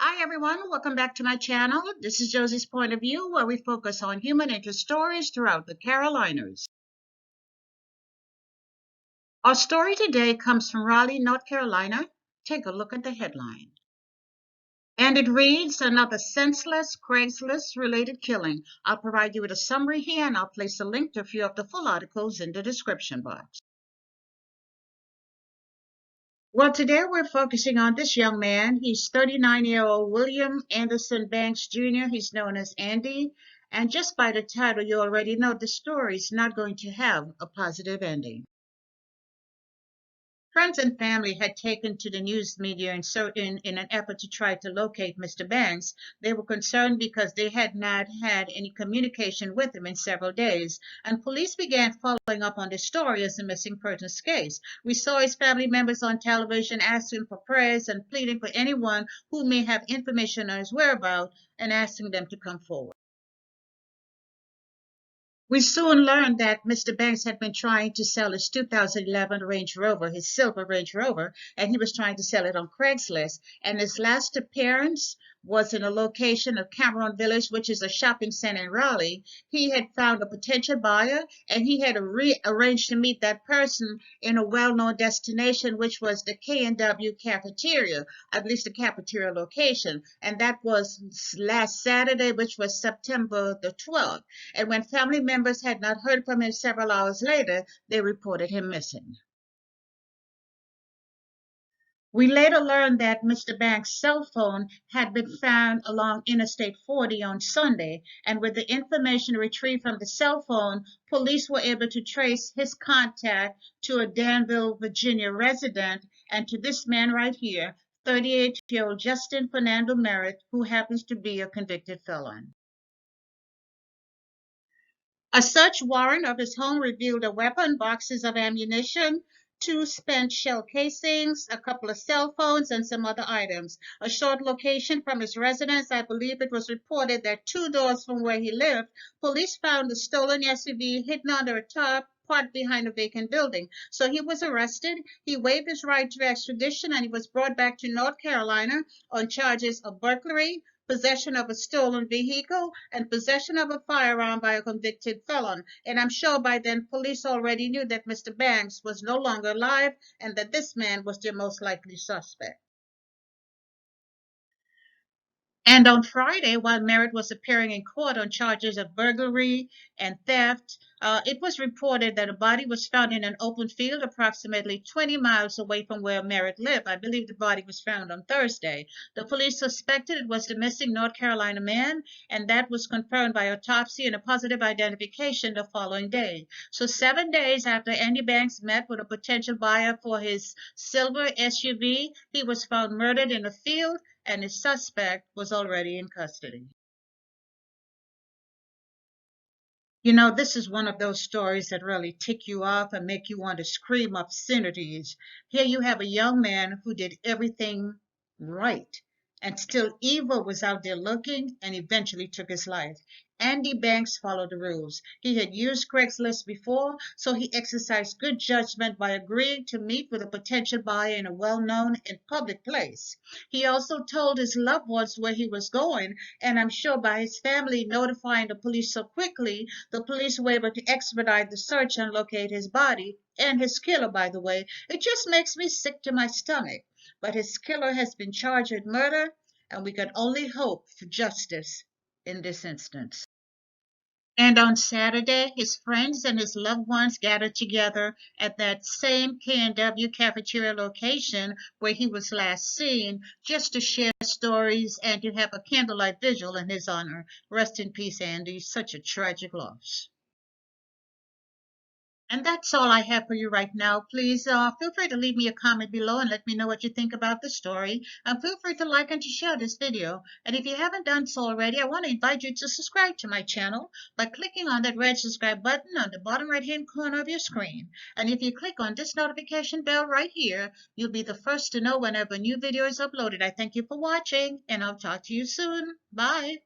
Hi everyone, welcome back to my channel. This is Josie's Point of View, where we focus on human interest stories throughout the Carolinas. Our story today comes from Raleigh, North Carolina. Take a look at the headline. And it reads, another senseless Craigslist related killing. I'll provide you with a summary here and I'll place a link to a few of the full articles in the description box. Well, today we're focusing on this young man. He's 39-year-old William Anderson Banks Jr. He's known as Andy. And just by the title, you already know the story is not going to have a positive ending. Friends and family had taken to the news media in an effort to try to locate Mr. Banks. They were concerned because they had not had any communication with him in several days, and police began following up on the story as a missing persons case. We saw his family members on television asking for prayers and pleading for anyone who may have information on his whereabouts and asking them to come forward. We soon learned that Mr. Banks had been trying to sell his 2011 Range Rover, his silver Range Rover, and he was trying to sell it on Craigslist. And his last appearance was in a location of Cameron Village, which is a shopping center in Raleigh. He had found a potential buyer, and he had arranged to meet that person in a well-known destination, which was the K&W cafeteria, at least the cafeteria location. And that was last Saturday, which was September the 12th. And when family members had not heard from him several hours later, they reported him missing. We later learned that Mr. Banks' cell phone had been found along Interstate 40 on Sunday, and with the information retrieved from the cell phone, police were able to trace his contact to a Danville, Virginia resident, and to this man right here, 38-year-old Justin Fernando Merritt, who happens to be a convicted felon. A search warrant of his home revealed a weapon, boxes of ammunition, 2 spent shell casings, a couple of cell phones, and some other items. A short location from his residence, I believe it was reported that 2 doors from where he lived, police found a stolen SUV hidden under a tarp parked behind a vacant building. So he was arrested. He waived his right to extradition, and he was brought back to North Carolina on charges of burglary, possession of a stolen vehicle, and possession of a firearm by a convicted felon. And I'm sure by then police already knew that Mr. Banks was no longer alive and that this man was their most likely suspect. And on Friday, while Merritt was appearing in court on charges of burglary and theft, it was reported that a body was found in an open field approximately 20 miles away from where Merritt lived. I believe the body was found on Thursday. The police suspected it was the missing North Carolina man, and that was confirmed by autopsy and a positive identification the following day. So 7 days after Andy Banks met with a potential buyer for his silver SUV, he was found murdered in a field, and his suspect was already in custody. You know, this is one of those stories that really tick you off and make you want to scream obscenities. Here you have a young man who did everything right, and still evil was out there looking and eventually took his life. Andy Banks followed the rules. He had used Craigslist before, so he exercised good judgment by agreeing to meet with a potential buyer in a well-known and public place. He also told his loved ones where he was going, and I'm sure by his family notifying the police so quickly, the police were able to expedite the search and locate his body and his killer, by the way. It just makes me sick to my stomach. But his killer has been charged with murder, and we can only hope for justice in this instance. And on Saturday, his friends and his loved ones gathered together at that same K&W cafeteria location where he was last seen, just to share stories and to have a candlelight vigil in his honor. Rest in peace, Andy. Such a tragic loss. And that's all I have for you right now. Please feel free to leave me a comment below and let me know what you think about the story. And feel free to like and to share this video. And if you haven't done so already, I want to invite you to subscribe to my channel by clicking on that red subscribe button on the bottom right-hand corner of your screen. And if you click on this notification bell right here, you'll be the first to know whenever a new video is uploaded. I thank you for watching, and I'll talk to you soon. Bye.